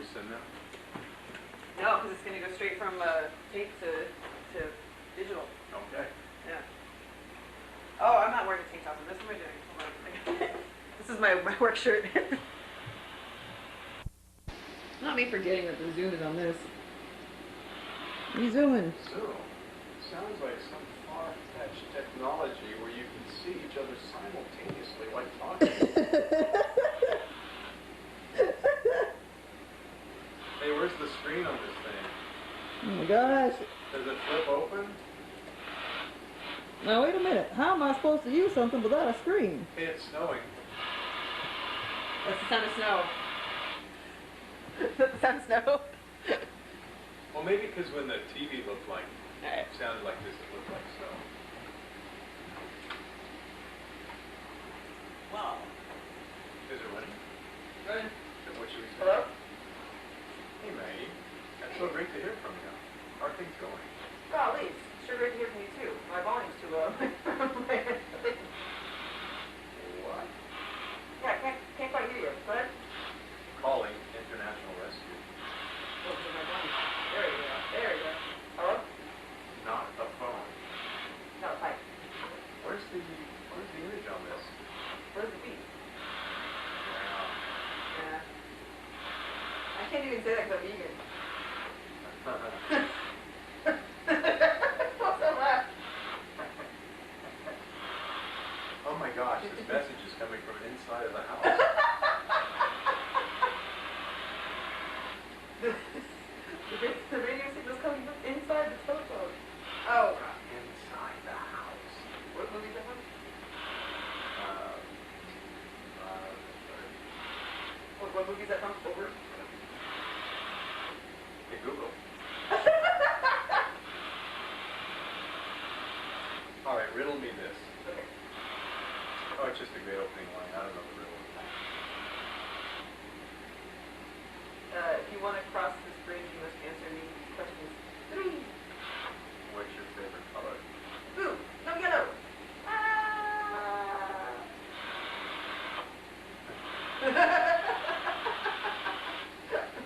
resend them? No, because it's going to go straight from tape to digital. Okay. Yeah. Oh, I'm not wearing a tank top. This is what am I doing? Hold on. This is my work shirt. Not me forgetting that the zoom is on this. What are you zooming? Zoom sounds like some far-fetched technology where you can see each other simultaneously while talking. Hey, where's the screen on this thing? Oh my gosh. Does it flip open? Now wait a minute. How am I supposed to use something without a screen? Hey, it's snowing. That's the sound of snow. That's the sound of snow. Well, maybe because when the TV looked like, Alright. sounded like this, it looked like snow. Wow. Is it running? Good. Then what should we say? Hello? Hey, Maggie. That's so great to hear from you. How are things going? Golly, it's sure great to hear from you too. My volume's too low. What? Yeah, can't quite hear you. Go ahead. Calling International Rescue. Oh, my volume. There you go. There you go. Hello? Not a phone. No, hi. Where's the image on this? Where's the beat? Wow. Yeah. I can't even say that because I'm vegan. What's that laugh? Oh my gosh, this message is coming from inside of the house. The radio signal's coming from inside the telephone. Oh. Inside the house. What movie is that one? What movie is that from? Over? Hey, Google. All right, riddle me this. Okay. Oh, it's just a great opening line. I don't know the riddle. If you want to cross this bridge, you must answer me questions 3. What's your favorite color? Blue. No, yellow. Ah.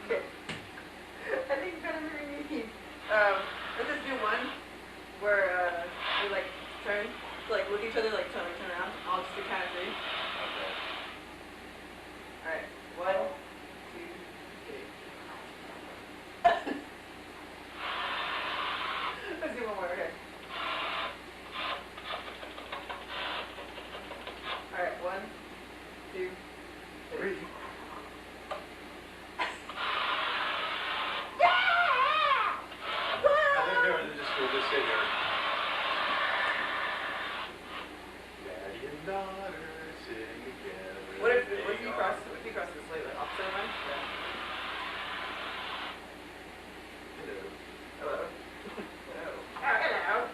Okay. I think you're gonna be really mean. Let's just do one where we like turn, so, like look at each other, like turn around. I'll just do count of 3. Okay. All right. 1, 2, 3. Let's do one more. Okay. All right. 1, 2, 3. We'll just sit here. Daddy and daughter sitting together. What if you cross this way, like opposite of mine? Yeah. Hello. Hello. Hello. Oh, hello.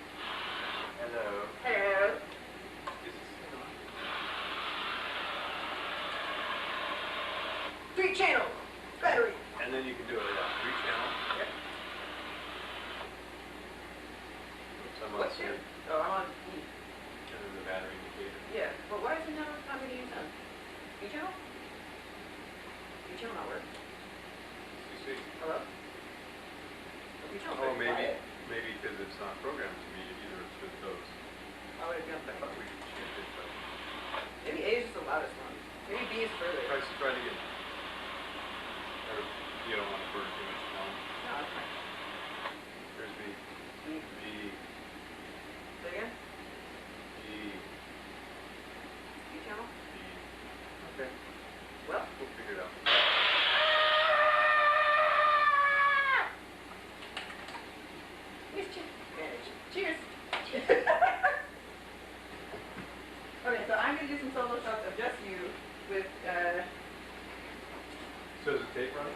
Hello. Hello. Is this thing on? 3 channels. Battery. And then you can do it, yeah. 3 channel. Yep. Someone What's said, it? Oh, I'm on E. and then the battery indicator. Yeah. But why is it not going to use that? B channel? B channel not work. You see? Hello? The B channel's Oh, very maybe quiet. because it's not programmed to be either of those. Why would it be on I the thought we could change it, but Maybe A is just the loudest one. Maybe B is further. try to get. Or you don't want to burn too much tone. No, that's fine. There's B. B. B. Say again? B. B channel? B. Okay. Well. We'll figure it out. Cheers. Okay, so I'm going to do some solo shots of just you with, So is the tape running?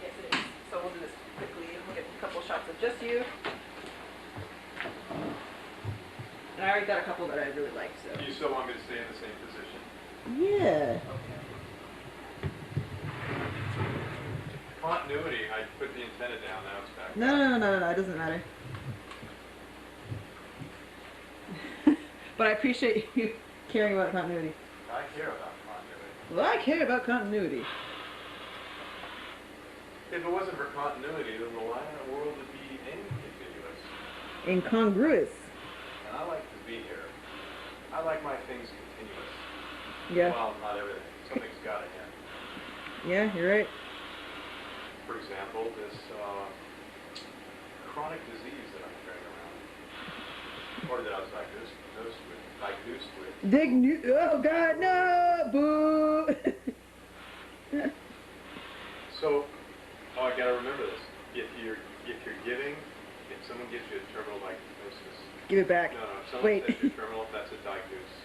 yes it is. So we'll do this quickly. We'll get a couple shots of just you. And I already got a couple that I really like, so. Do you still want me to stay in the same position? Yeah. Okay. Continuity, I put the antenna down, now it's back. No, it doesn't matter. But I appreciate you caring about continuity. I care about continuity. Well, I care about continuity. If it wasn't for continuity, then the line of the world would be incontinuous. Incongruous. And I like to be here. I like my things continuous. Yeah. Well, not everything. Something's got to end. Yeah, you're right. For example, this chronic disease that I'm carrying around, or that I was diagnosed with. Oh God, no! Boo! So, I gotta remember this. If you're giving, if someone gives you a terminal diagnosis, Give it back. no, if someone Wait. says you're terminal, that's a diagnosis.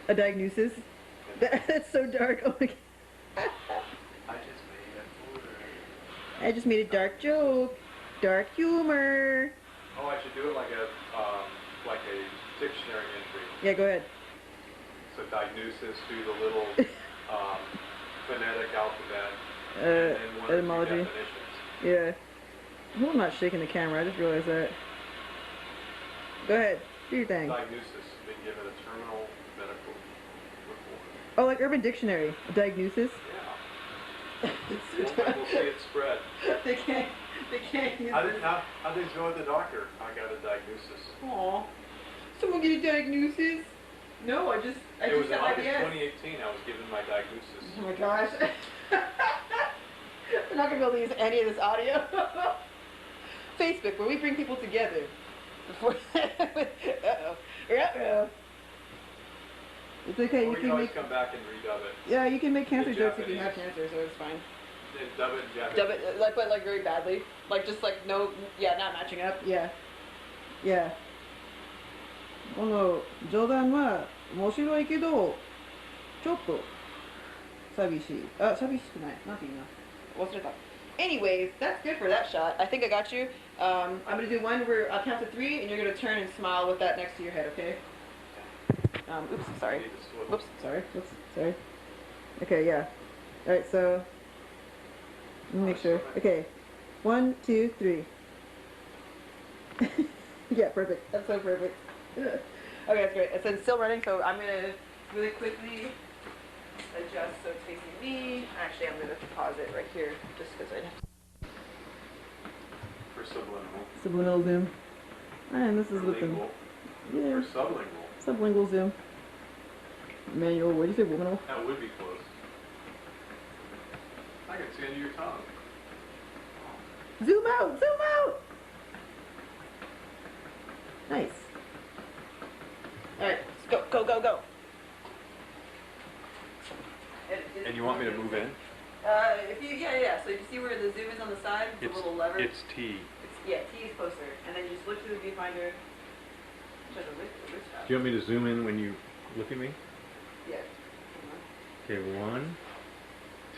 A diagnosis? That's so dark. Oh my God. I just made a fool. I just made a dark joke. Dark humor. Oh, I should do it like a dictionary entry. Yeah, go ahead. So diagnosis, do the little phonetic alphabet, and then one or two etymology. definitions. Yeah. I hope I'm not shaking the camera. I just realized that. Go ahead. Do your thing. Diagnosis, been given a terminal medical report. Oh, like Urban Dictionary. A diagnosis? Yeah. We'll see it spread. They can't use How things go at the doctor? I got a diagnosis. Aw. Someone get a diagnosis? No, I just It was in got August IBS. 2018 I was given my diagnosis. Oh my gosh. We're not going to be able to use any of this audio. Facebook, where we bring people together. Before uh-oh. Uh-oh. It's okay, Or you you can can always make... come back and redub it. Yeah, you can make cancer In jokes if you have Japanese. cancer, so it's fine. And dub it in Japanese. Dub it, like, but like very badly. Like, just like, no, yeah, not matching up. Yeah. Yeah. この冗談は面白いけどちょっと寂しい。あ、寂しくない。なんて言うの？忘れた。Anyways, that's good for that shot. I think I got you. I'm gonna do one where I'll count to 3 and you're gonna turn and smile with that next to your head, okay? Oops, sorry. Whoops, sorry. Whoops, sorry. Okay, yeah. Alright, so let me make sure. Okay. 1, 2, 3. Yeah, perfect. That's so perfect. Okay, that's great. It's still running, so I'm gonna really quickly adjust so it's facing me. Actually, I'm gonna pause it right here just because I have For subliminal. subliminal zoom. And this is For with the lingual. yeah, For sublingual. sublingual zoom. Manual. What do you say, womanal? That would be close. I can see under your tongue. Zoom out! Zoom out! Nice. Alright, let's go, go, go, go. And you want me to move in? If you, yeah. So you see where the zoom is on the side? It's a little lever. It's T. Yeah, T is closer. And then you just look through the viewfinder. Show the wrist out. Do you want me to zoom in when you look at me? Yeah. Okay, 1,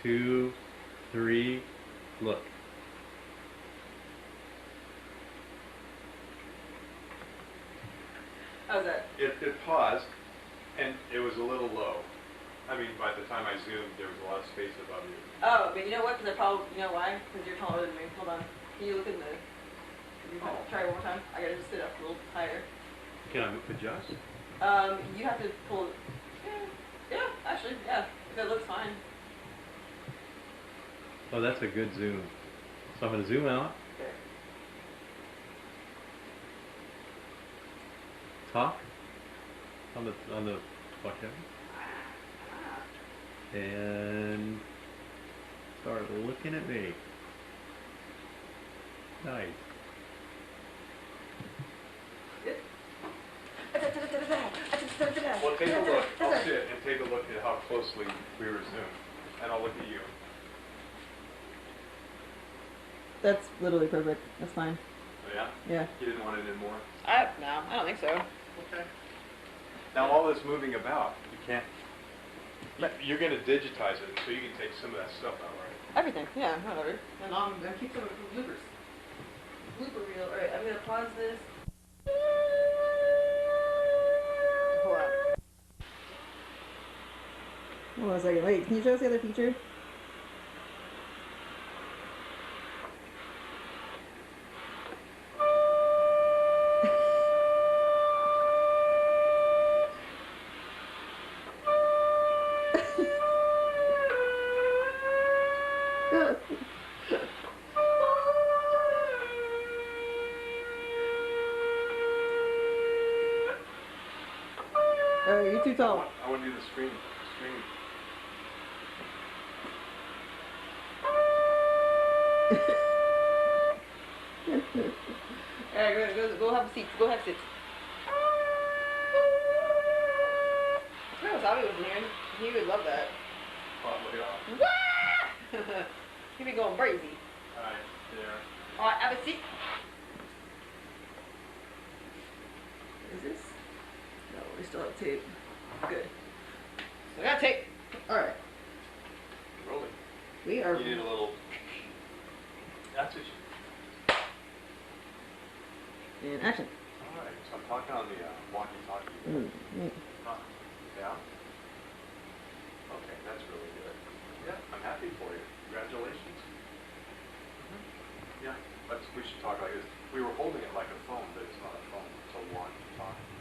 2, 3, look. How's that? It paused, and it was a little low. I mean, by the time I zoomed, there was a lot of space above you. Oh, but you know what? Because I probably, you know why? Because you're taller than me. Hold on. Can you look in the... Can you try it one more time? I gotta just sit up a little higher. Can I adjust? You have to pull... Yeah, actually, yeah. If it looks fine. Oh, that's a good zoom. So I'm going to zoom out. Okay. Talk on the bucket. And start looking at me. Nice. Well, take a look. I'll sit and take a look at how closely we were zoomed. And I'll look at you. That's literally perfect. That's fine. Oh, yeah? Yeah. You didn't want it in more? No, I don't think so. Okay. Now all this moving about, you can't... You're going to digitize it, so you can take some of that stuff out, right? Everything, yeah, whatever. And I'm gonna keep some of the bloopers. Blooper reel. Alright, I'm gonna pause this. Hold on. Hold on a second. Wait, can you show us the other feature? you're too tall. I want to do the screen. Alright, go have a seat. Go have seats. If Wasabi was in here, he would love that. Probably Wah! He'd be going crazy. Alright, there. Alright, have a seat. Is this? No, we still have tape. Good. So I got tape. Alright. Rolling. We are. You need a little. That's what you. In action. Alright, so I'm talking on the walkie-talkie. Huh. Yeah? Okay, that's really good. Yeah, I'm happy for you. Congratulations. Yeah, we should talk like this. We were holding it like a phone, but it's not a phone. It's a walkie-talkie.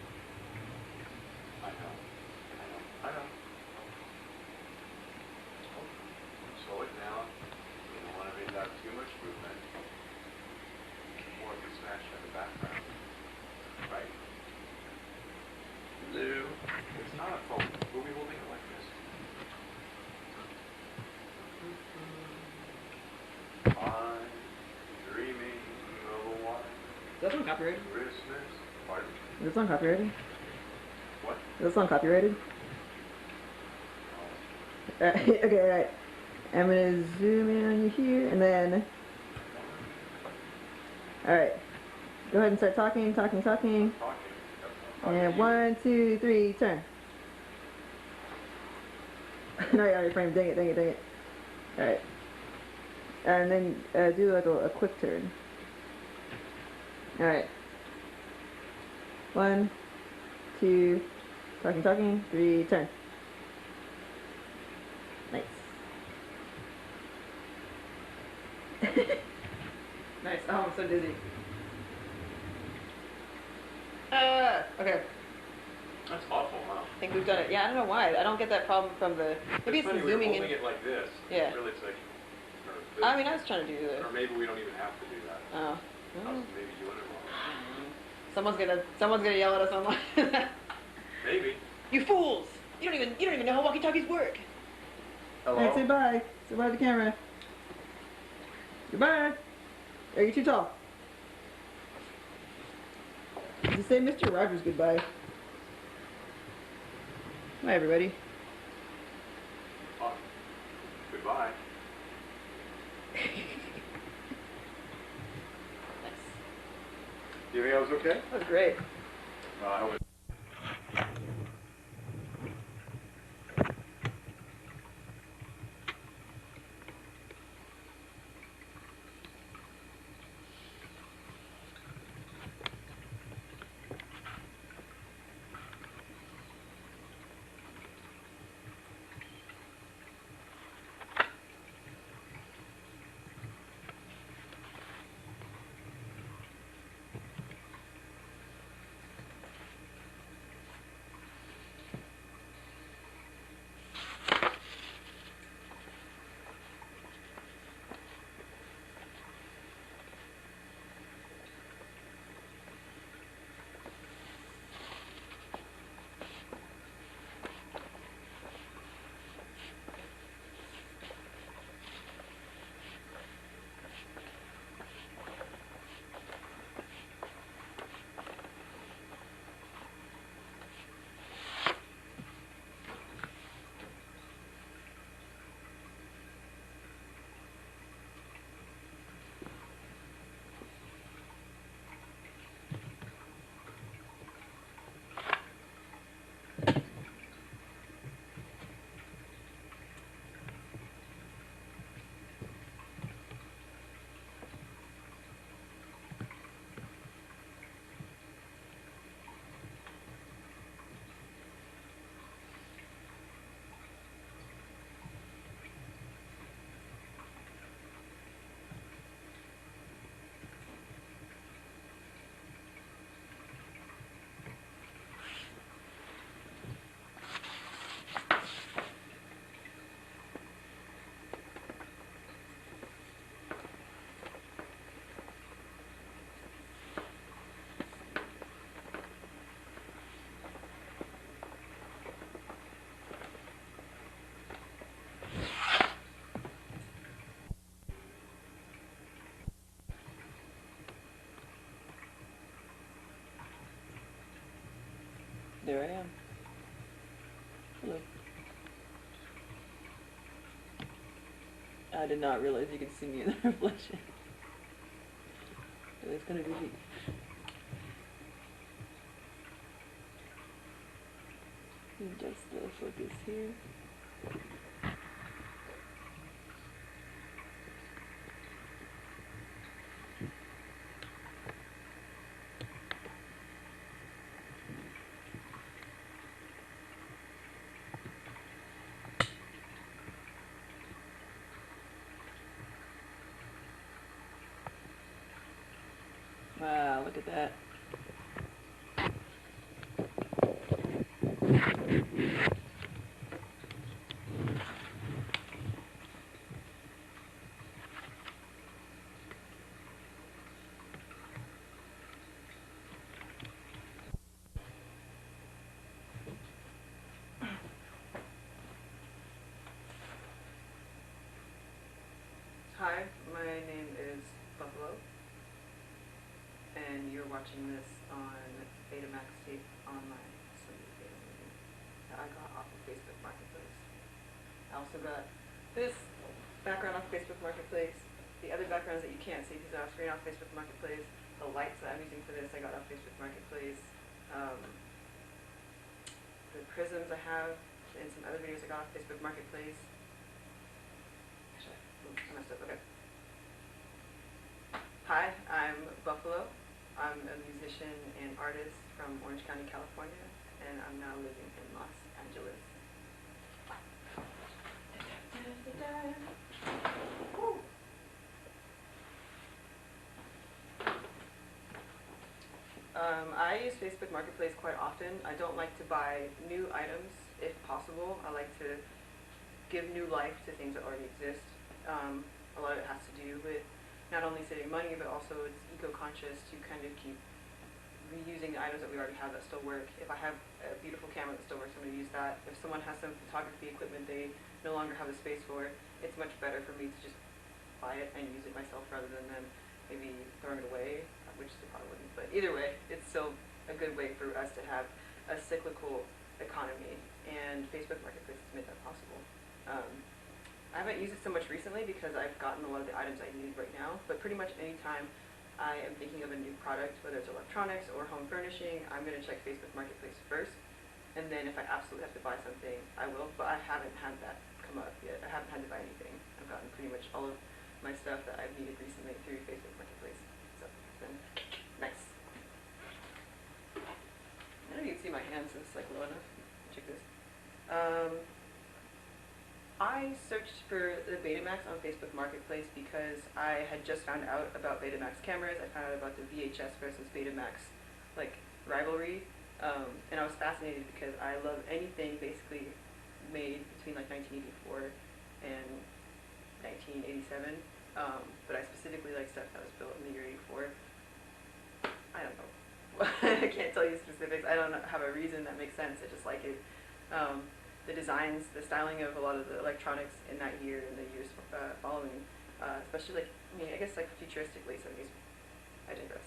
I know. Oh, slow it down. You don't want to make that too much movement. Or it can smash in the background. Right? Blue. It's not a phone. We'll be holding it like this. I'm dreaming of a white Is that song copyrighted? Christmas. Pardon? Is that song copyrighted? What? Is that song copyrighted? Okay, alright. I'm gonna zoom in on you here, and then. Alright. Go ahead and start talking. Talking. And 1, 2, 3, turn. No, you already framed. Dang it. Alright. And then do like a quick turn. Alright. 1, 2, talking, 3, turn. Nice. Nice. Oh, I'm so dizzy. Okay. That's awful, huh? I think we've done it. Yeah, I don't know why. I don't get that problem from the. Maybe it's funny, the we were zooming holding in. it like this. Yeah. Really, it's like. I mean, I was trying to do the. Or maybe we don't even have to do that. Oh. I was maybe doing it wrong. Someone's gonna yell at us online. Maybe. You fools! You don't even know how walkie-talkies work. Hello? Alright, say bye. Say bye to the camera. Goodbye. Are you too tall? Just say Mr. Rogers goodbye. Bye, everybody. Oh. Goodbye. Nice. Do you think I was okay? That was great. I hope it there I am. Hello. I did not realize you could see me in the reflection. It's gonna be deep. Adjust the focus here. Wow, look at that. Hi, my name is Buffalo, and you're watching this on Betamax tape online Sunday video movie that I got off of Facebook Marketplace. I also got this background off Facebook Marketplace, the other backgrounds that you can't see because they're off screen off Facebook Marketplace, the lights that I'm using for this I got off Facebook Marketplace, the prisms I have, and some other videos I got off Facebook Marketplace. I messed up, okay. Hi, I'm Buffalo. I'm a musician and artist from Orange County, California, and I'm now living in Los Angeles. I use Facebook Marketplace quite often. I don't like to buy new items if possible. I like to give new life to things that already exist. A lot of it has to do with not only saving money, but also it's eco-conscious to kind of keep reusing the items that we already have that still work. If I have a beautiful camera that still works, I'm going to use that. If someone has some photography equipment they no longer have the space for, it's much better for me to just buy it and use it myself rather than maybe throwing it away, which they probably wouldn't. But either way, it's still a good way for us to have a cyclical economy, and Facebook Marketplace has made that possible. I haven't used it so much recently because I've gotten a lot of the items I need right now, but pretty much any time I am thinking of a new product, whether it's electronics or home furnishing, I'm going to check Facebook Marketplace first, and then if I absolutely have to buy something, I will, but I haven't had that come up yet. I haven't had to buy anything. I've gotten pretty much all of my stuff that I've needed recently through Facebook Marketplace, so it's been nice. I don't know if you can see my hands, it's like low enough. Check this. I searched for the Betamax on Facebook Marketplace because I had just found out about Betamax cameras. I found out about the VHS versus Betamax like rivalry, and I was fascinated because I love anything basically made between like 1984 and 1987, but I specifically like stuff that was built in the year 84. I don't know. I can't tell you specifics. I don't have a reason that makes sense. I just like it. The designs, the styling of a lot of the electronics in that year and the years following, especially like, I guess like futuristic late 70s, I digress.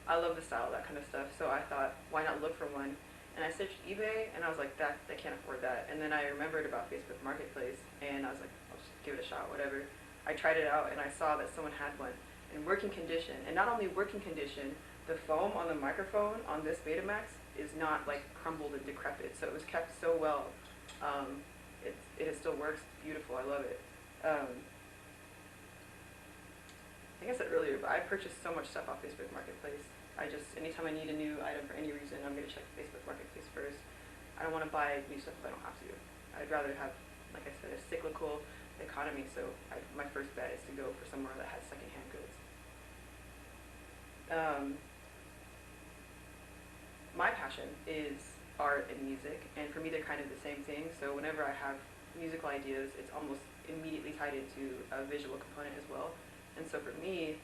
I love the style, that kind of stuff, so I thought, why not look for one? And I searched eBay, and I was like, I can't afford that. And then I remembered about Facebook Marketplace, and I was like, I'll just give it a shot, whatever. I tried it out, and I saw that someone had one in working condition, and not only working condition, the foam on the microphone on this Betamax is not like crumbled and decrepit, so it was kept so well. It still works. It's beautiful. I love it. I think I said earlier, but I purchased so much stuff off Facebook Marketplace. Anytime I need a new item for any reason, I'm going to check Facebook Marketplace first. I don't want to buy new stuff if I don't have to. I'd rather have, like I said, a cyclical economy, so my first bet is to go for somewhere that has secondhand goods. My passion is art and music, and for me they're kind of the same thing, so whenever I have musical ideas, it's almost immediately tied into a visual component as well. And so for me,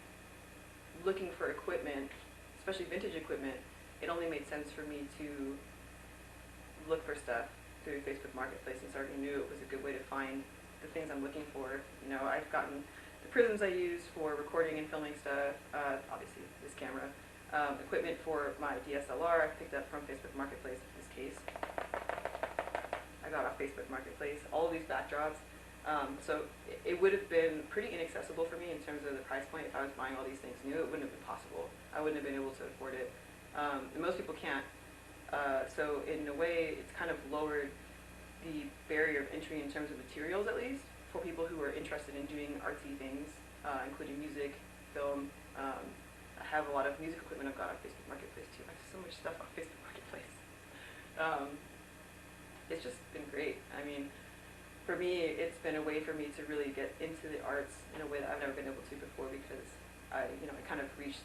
looking for equipment, especially vintage equipment, it only made sense for me to look for stuff through Facebook Marketplace, since I already knew it was a good way to find the things I'm looking for. I've gotten the prisms I use for recording and filming stuff, obviously this camera, equipment for my DSLR. I picked up from Facebook Marketplace in this case. I got off Facebook Marketplace. All of these backdrops. So it would have been pretty inaccessible for me in terms of the price point. If I was buying all these things new, it wouldn't have been possible. I wouldn't have been able to afford it. And most people can't. So in a way, it's kind of lowered the barrier of entry in terms of materials, at least, for people who are interested in doing artsy things, including music, film. I have a lot of music equipment I've got on Facebook Marketplace too. I have so much stuff on Facebook Marketplace. It's just been great. I mean, for me, it's been a way for me to really get into the arts in a way that I've never been able to before, because I kind of reached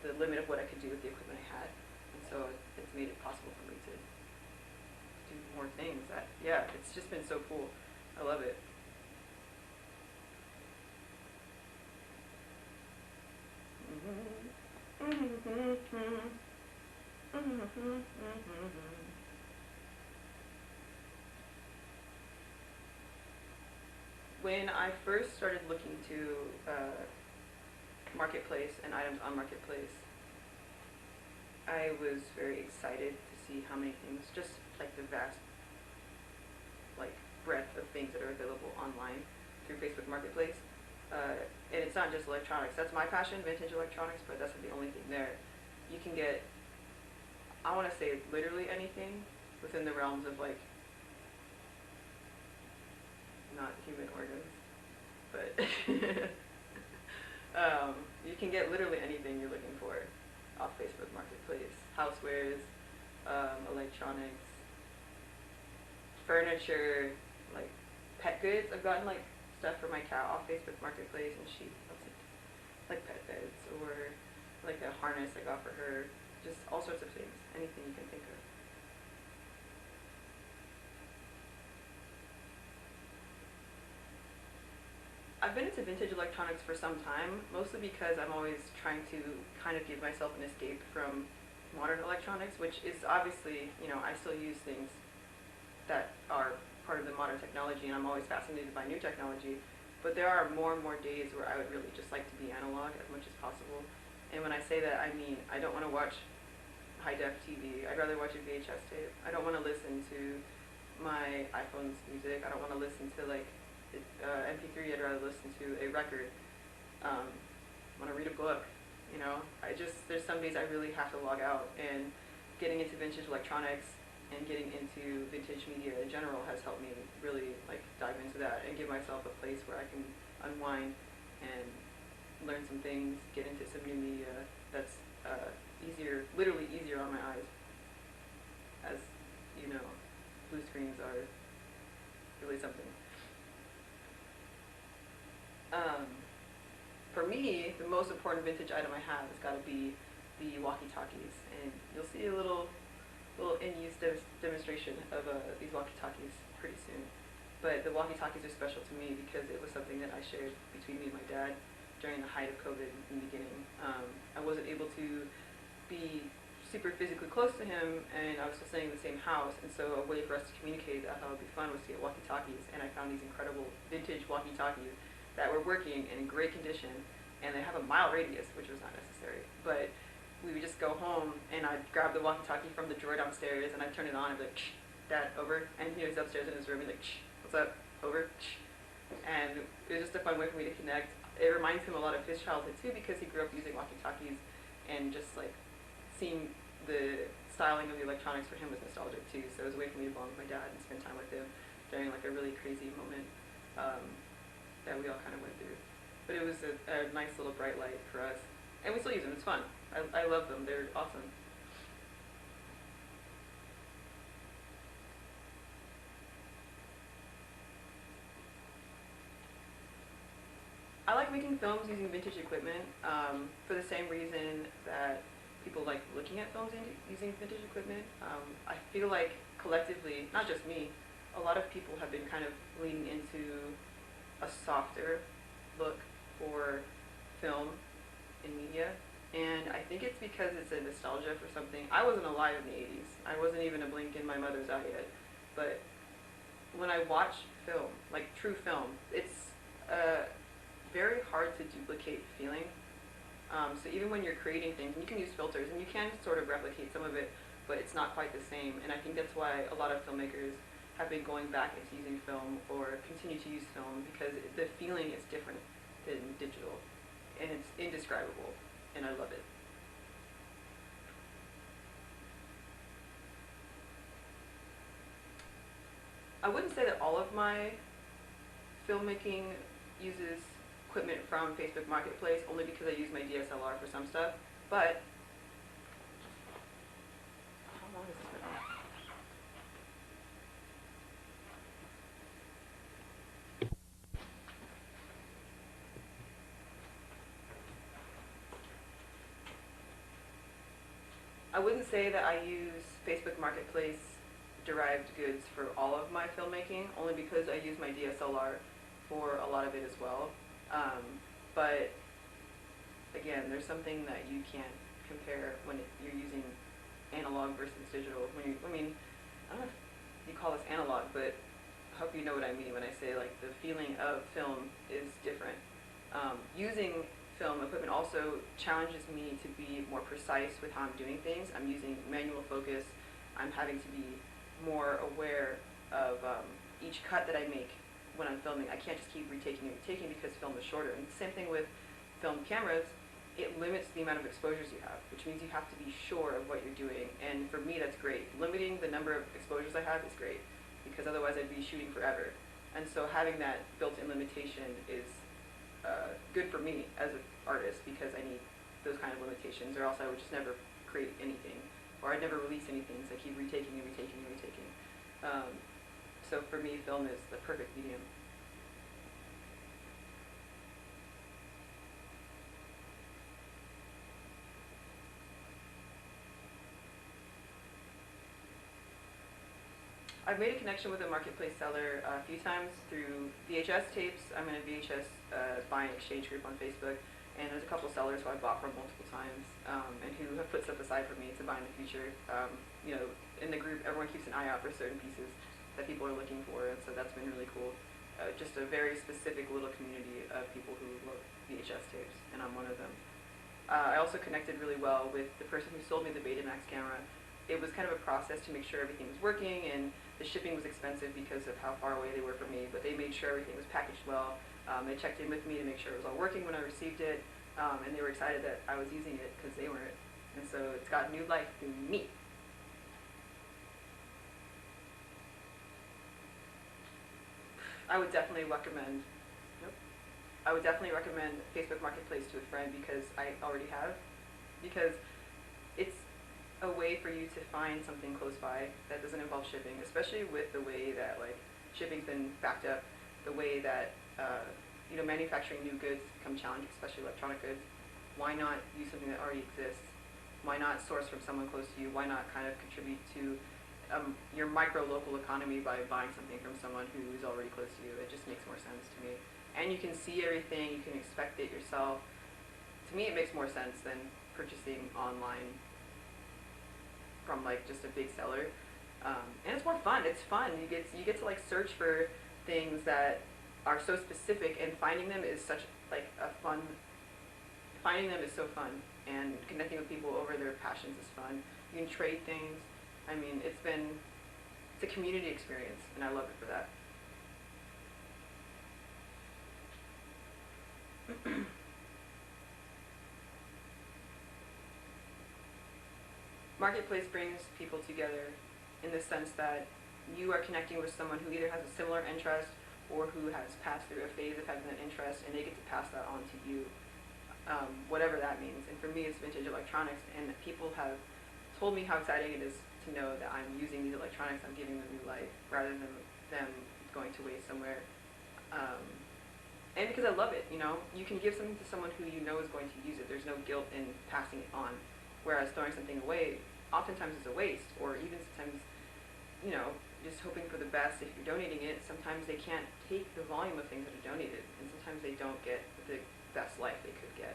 the limit of what I could do with the equipment I had, and so it's made it possible for me to do more things. Yeah, it's just been so cool. I love it. When I first started looking to Marketplace and items on Marketplace, I was very excited to see how many things, just like the vast breadth of things that are available online through Facebook Marketplace. And it's not just electronics. That's my passion, vintage electronics, but that's not the only thing there. You can get, I want to say literally anything within the realms of not human organs, but you can get literally anything you're looking for off Facebook Marketplace. Housewares, electronics, furniture, pet goods. I've gotten stuff for my cat off Facebook Marketplace, and she loves it. Like pet beds, or a harness I got for her. Just all sorts of things, anything you can think of. I've been into vintage electronics for some time, mostly because I'm always trying to kind of give myself an escape from modern electronics, which is obviously, I still use things that are part of the modern technology, and I'm always fascinated by new technology, but there are more and more days where I would really just like to be analog as much as possible. And when I say that, I mean I don't want to watch high-def TV. I'd rather watch a VHS tape. I don't want to listen to my iPhone's music. I don't want to listen to MP3. I'd rather listen to a record. I want to read a book. There's some days I really have to log out, and getting into vintage electronics and getting into vintage media in general has helped me really dive into that and give myself a place where I can unwind and learn some things, get into some new media that's easier, literally easier on my eyes, as blue screens are really something. For me, the most important vintage item I have has got to be the walkie-talkies, and you'll see a little in-use demonstration of these walkie-talkies pretty soon. But the walkie-talkies are special to me because it was something that I shared between me and my dad during the height of COVID in the beginning. I wasn't able to be super physically close to him, and I was still staying in the same house, and so a way for us to communicate that I thought would be fun was to get walkie-talkies, and I found these incredible vintage walkie-talkies that were working and in great condition, and they have a mile radius, which was not necessary, but we would just go home, and I'd grab the walkie-talkie from the drawer downstairs, and I'd turn it on, and be like, "Shh, Dad, over," and he's upstairs in his room, and like, "Shh, what's up, over," shh. And it was just a fun way for me to connect. It reminds him a lot of his childhood too, because he grew up using walkie-talkies, and just seeing the styling of the electronics for him was nostalgic too, so it was a way for me to bond with my dad and spend time with him during a really crazy moment that we all kind of went through. But it was a nice little bright light for us, and we still use them. It's fun. I love them. They're awesome. I like making films using vintage equipment for the same reason that people like looking at films using vintage equipment. I feel like collectively, not just me, a lot of people have been kind of leaning into a softer look for film in media, and I think it's because it's a nostalgia for something. I wasn't alive in the 80s. I wasn't even a blink in my mother's eye yet, but when I watch film, true film, it's very hard to duplicate feeling So even when you're creating things, and you can use filters, and you can sort of replicate some of it, but it's not quite the same. And I think that's why a lot of filmmakers have been going back into using film or continue to use film, because the feeling is different than digital, and it's indescribable, and I love it. I wouldn't say that all of my filmmaking uses equipment from Facebook Marketplace, only because I use my DSLR for some stuff, but how long has this been on? I wouldn't say that I use Facebook Marketplace derived goods for all of my filmmaking, only because I use my DSLR for a lot of it as well. But again, there's something that you can't compare when you're using analog versus digital. I mean, I don't know if you call this analog, but I hope you know what I mean when I say like the feeling of film is different. Using film equipment also challenges me to be more precise with how I'm doing things. I'm using manual focus. I'm having to be more aware of each cut that I make when I'm filming. I can't just keep retaking and retaking because film is shorter. And the same thing with film cameras, it limits the amount of exposures you have, which means you have to be sure of what you're doing. And for me, that's great. Limiting the number of exposures I have is great, because otherwise I'd be shooting forever. And so having that built-in limitation is good for me as an artist, because I need those kind of limitations, or else I would just never create anything, or I'd never release anything, so I keep retaking and retaking and retaking. So for me, film is the perfect medium. I've made a connection with a marketplace seller a few times through VHS tapes. I'm in a VHS buy and exchange group on Facebook, and there's a couple sellers who I bought from multiple times, and who have put stuff aside for me to buy in the future. You know, in the group, everyone keeps an eye out for certain pieces that people are looking for, and so that's been really cool. Just a very specific little community of people who love VHS tapes, and I'm one of them. I also connected really well with the person who sold me the Betamax camera. It was kind of a process to make sure everything was working, and the shipping was expensive because of how far away they were from me, but they made sure everything was packaged well. They checked in with me to make sure it was all working when I received it, and they were excited that I was using it because they weren't. And so it's got new life through me. I would definitely recommend, I would definitely recommend Facebook Marketplace to a friend, because I already have, because it's a way for you to find something close by that doesn't involve shipping, especially with the way that like shipping's been backed up, the way that you know, manufacturing new goods become challenging, especially electronic goods. Why not use something that already exists? Why not source from someone close to you? Why not kind of contribute to your micro local economy by buying something from someone who is already close to you? It just makes more sense to me. And you can see everything, you can inspect it yourself. To me, it makes more sense than purchasing online from like just a big seller, and it's more fun. It's fun. You get to like search for things that are so specific, and finding them is such like a fun. Finding them is so fun, and connecting with people over their passions is fun. You can trade things. I mean, it's a community experience, and I love it for that. Marketplace brings people together in the sense that you are connecting with someone who either has a similar interest or who has passed through a phase of having that interest, and they get to pass that on to you, whatever that means. And for me, it's vintage electronics, and people have told me how exciting it is to know that I'm using these electronics, I'm giving them new life, rather than them going to waste somewhere. And because I love it, you know, you can give something to someone who you know is going to use it. There's no guilt in passing it on, whereas throwing something away oftentimes is a waste, or even sometimes, you know, just hoping for the best. If you're donating it, sometimes they can't take the volume of things that are donated, and sometimes they don't get the best life they could get.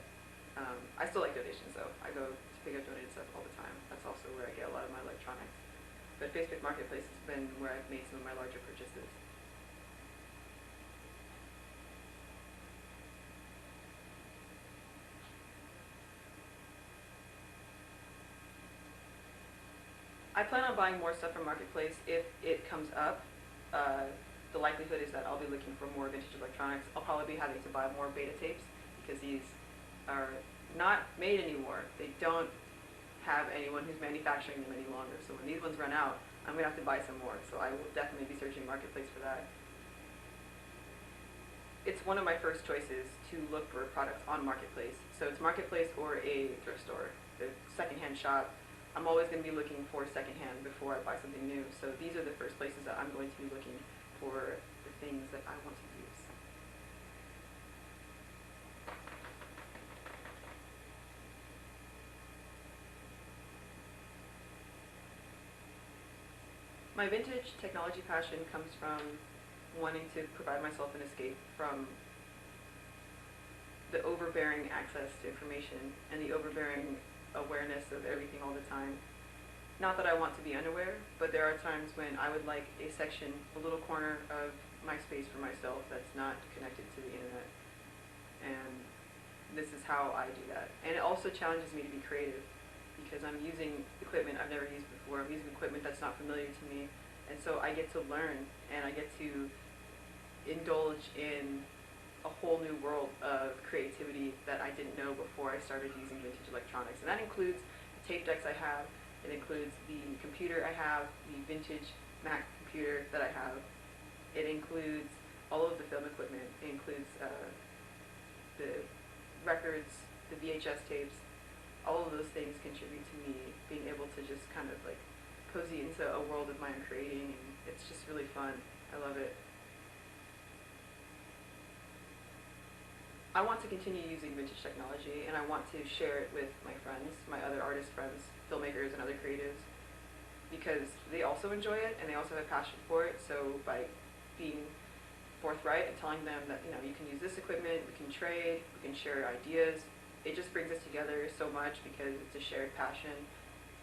I still like donations though. I go to pick up donated stuff all the time. That's also where I get a lot of my electronics. But Facebook Marketplace has been where I've made some of my larger purchases. I plan on buying more stuff from Marketplace if it comes up. The likelihood is that I'll be looking for more vintage electronics. I'll probably be having to buy more beta tapes because these are not made anymore. They don't have anyone who's manufacturing them any longer. So when these ones run out, I'm going to have to buy some more. So I will definitely be searching Marketplace for that. It's one of my first choices to look for products on Marketplace. So it's Marketplace or a thrift store, a secondhand shop. I'm always going to be looking for secondhand before I buy something new. So these are the first places that I'm going to be looking for the things that I want to use. My vintage technology passion comes from wanting to provide myself an escape from the overbearing access to information and the overbearing awareness of everything all the time. Not that I want to be unaware, but there are times when I would like a section, a little corner of my space for myself that's not connected to the internet. And this is how I do that. And it also challenges me to be creative because I'm using equipment I've never used before. I'm using equipment that's not familiar to me. And so I get to learn and I get to indulge in a whole new world of creativity that I didn't know before I started using vintage electronics. And that includes the tape decks I have. It includes the computer I have, the vintage Mac computer that I have. It includes all of the film equipment. It includes the records, the VHS tapes. All of those things contribute to me being able to just kind of like cozy into a world of my own creating, and it's just really fun. I love it. I want to continue using vintage technology, and I want to share it with my friends, my other artist friends, filmmakers, and other creatives, because they also enjoy it and they also have passion for it. So by being forthright and telling them that, you know, you can use this equipment, we can trade, we can share ideas, it just brings us together so much because it's a shared passion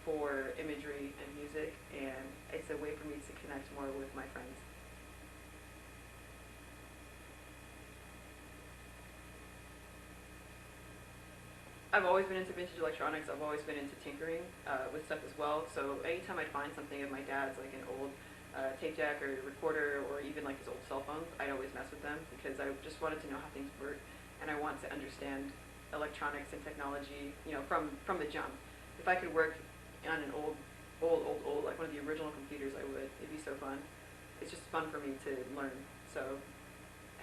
for imagery and music, and it's a way for me to connect more with my friends. I've always been into vintage electronics. I've always been into tinkering with stuff as well. So anytime I'd find something of my dad's, like an old tape deck or recorder, or even like his old cell phones, I'd always mess with them because I just wanted to know how things work, and I want to understand electronics and technology, you know, from the jump. If I could work on an old, like one of the original computers, I would. It'd be so fun. It's just fun for me to learn. So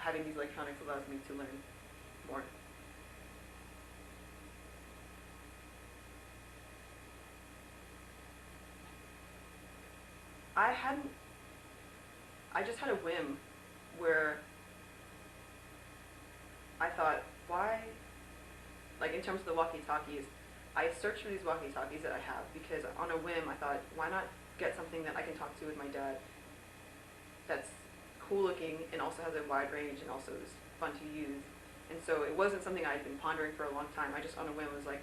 having these electronics allows me to learn more. I just had a whim where I thought, why, like in terms of the walkie-talkies, I searched for these walkie-talkies that I have because on a whim I thought, why not get something that I can talk to with my dad that's cool looking and also has a wide range and also is fun to use. And so it wasn't something I had been pondering for a long time. I just on a whim was like,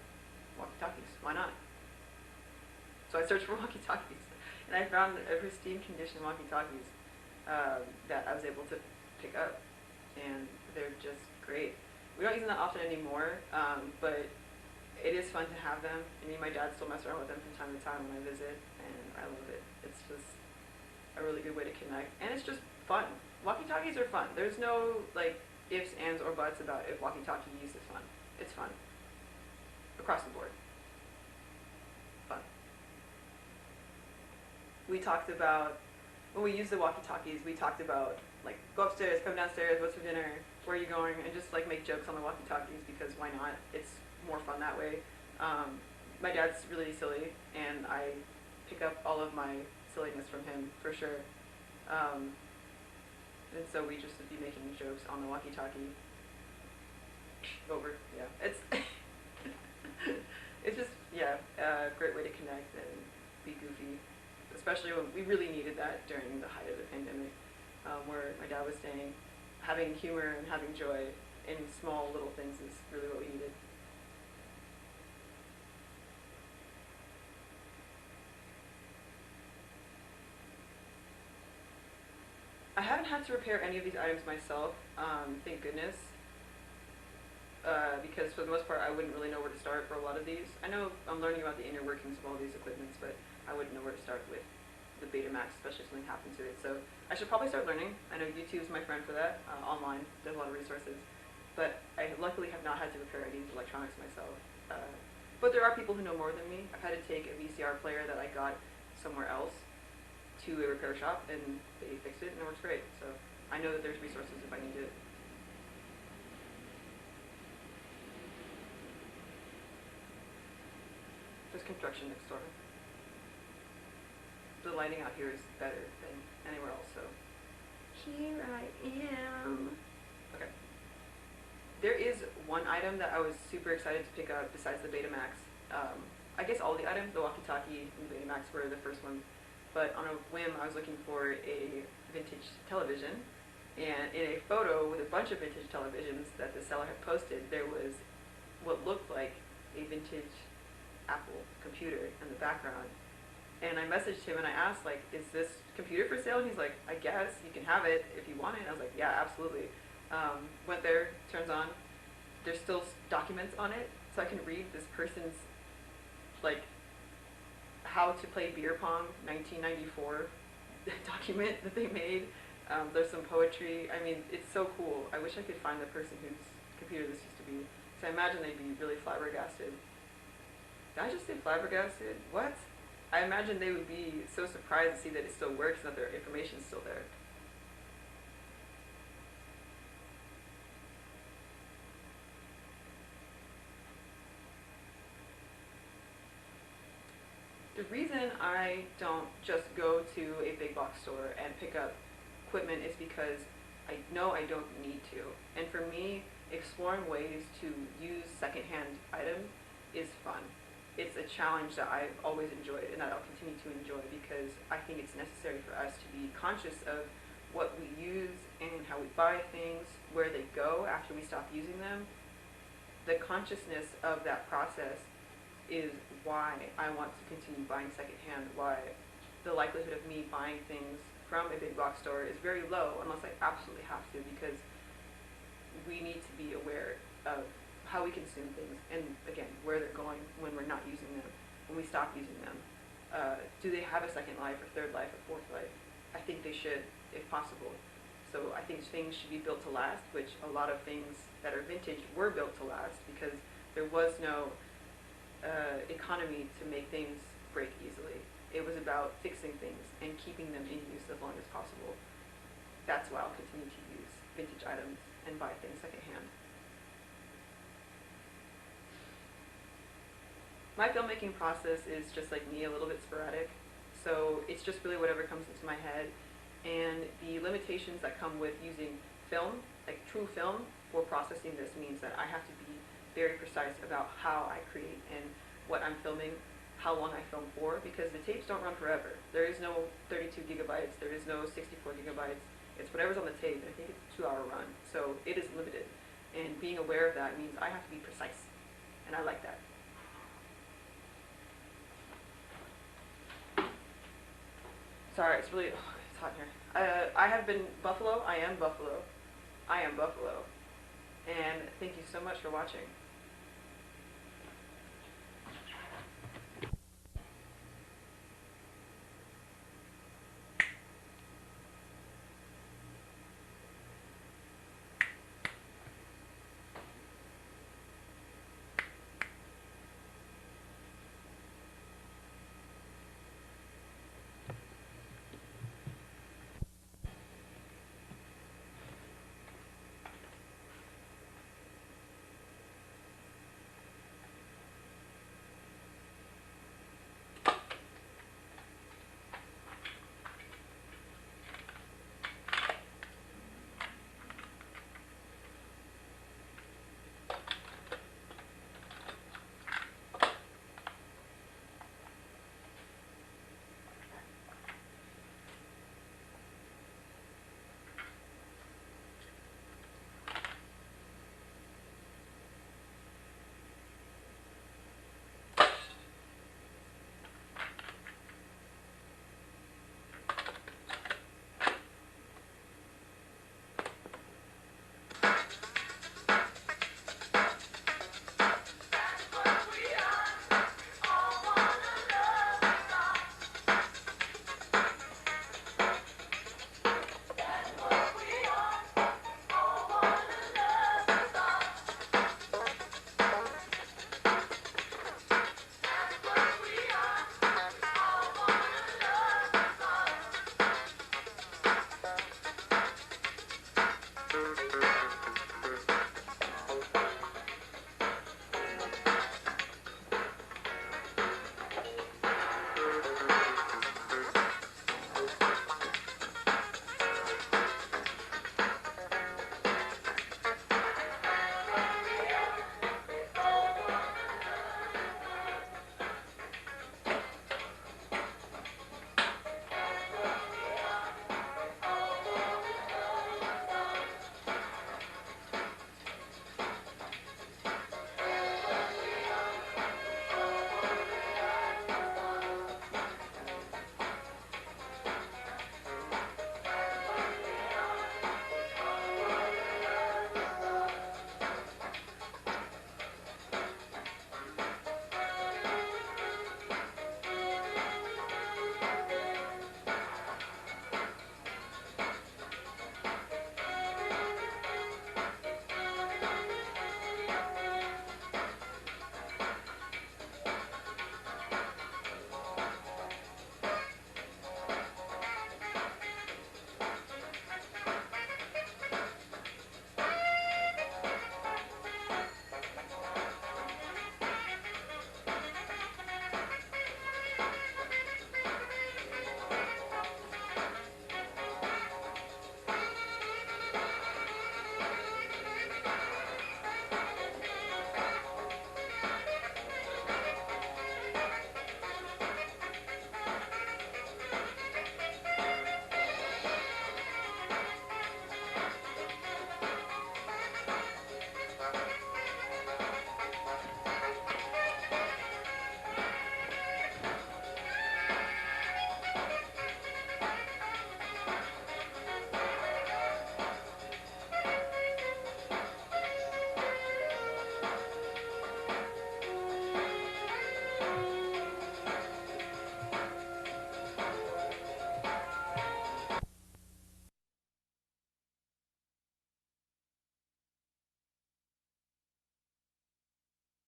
walkie-talkies, why not? So I searched for walkie-talkies, and I found a pristine condition walkie-talkies that I was able to pick up, and they're just great. We don't use them that often anymore, but it is fun to have them. And me and my dad still mess around with them from time to time when I visit, and I love it. It's just a really good way to connect, and it's just fun. Walkie-talkies are fun. There's no like ifs, ands, or buts about if walkie-talkie use is fun. It's fun across the board. Fun. We talked about, when we used the walkie-talkies, we talked about like, go upstairs, come downstairs, what's for dinner, where are you going, and just like make jokes on the walkie-talkies because why not? It's more fun that way. My dad's really silly, and I pick up all of my silliness from him for sure. And so we just would be making jokes on the walkie-talkie. Over, yeah. It's it's just, yeah, a great way to connect and be goofy. Especially when we really needed that during the height of the pandemic, where my dad was saying having humor and having joy in small little things is really what we needed. I haven't had to repair any of these items myself, thank goodness. because for the most part I wouldn't really know where to start for a lot of these. I know I'm learning about the inner workings of all these equipments, but I wouldn't know where to start with the Betamax, especially if something happened to it. So I should probably start learning. I know YouTube's my friend for that, online. There's a lot of resources. But I luckily have not had to repair any electronics myself. But there are people who know more than me. I've had to take a VCR player that I got somewhere else to a repair shop, and they fixed it, and it works great. So I know that there's resources if I need it. There's construction next door. The lighting out here is better than anywhere else, so here I am. Okay. There is one item that I was super excited to pick up besides the Betamax. I guess all the items, the walkie-talkie and the Betamax were the first ones, but on a whim I was looking for a vintage television, and in a photo with a bunch of vintage televisions that the seller had posted, there was what looked like a vintage Apple computer in the background. And I messaged him and I asked, like, is this computer for sale? And he's like, I guess you can have it if you want it. And I was like, yeah, absolutely. Went there, turns on, there's still documents on it, so I can read this person's, like, how to play beer pong 1994 document that they made. There's some poetry. I mean, it's so cool. I wish I could find the person whose computer this used to be. So I imagine they'd be really flabbergasted. Did I just say flabbergasted? What? I imagine they would be so surprised to see that it still works and that their information's still there. The reason I don't just go to a big box store and pick up equipment is because I know I don't need to. And for me, exploring ways to use secondhand items is fun. It's a challenge that I've always enjoyed and that I'll continue to enjoy, because I think it's necessary for us to be conscious of what we use and how we buy things, where they go after we stop using them. The consciousness of that process is why I want to continue buying secondhand, why the likelihood of me buying things from a big box store is very low unless I absolutely have to, because we need to be aware of how we consume things, and again, where they're going when we're not using them, when we stop using them. Do they have a second life, or third life, or fourth life? I think they should, if possible. So I think things should be built to last, which a lot of things that are vintage were built to last, because there was no economy to make things break easily. It was about fixing things and keeping them in use as long as possible. That's why I'll continue to use vintage items and buy things secondhand. My filmmaking process is just like me, a little bit sporadic, so it's just really whatever comes into my head, and the limitations that come with using film, like true film, for processing this means that I have to be very precise about how I create and what I'm filming, how long I film for, because the tapes don't run forever. There is no 32 gigabytes, there is no 64 gigabytes, it's whatever's on the tape, and I think it's a 2-hour run, so it is limited, and being aware of that means I have to be precise, and I like that. Sorry, it's really, it's hot in here. I have been Buffalo, I am Buffalo, and thank you so much for watching.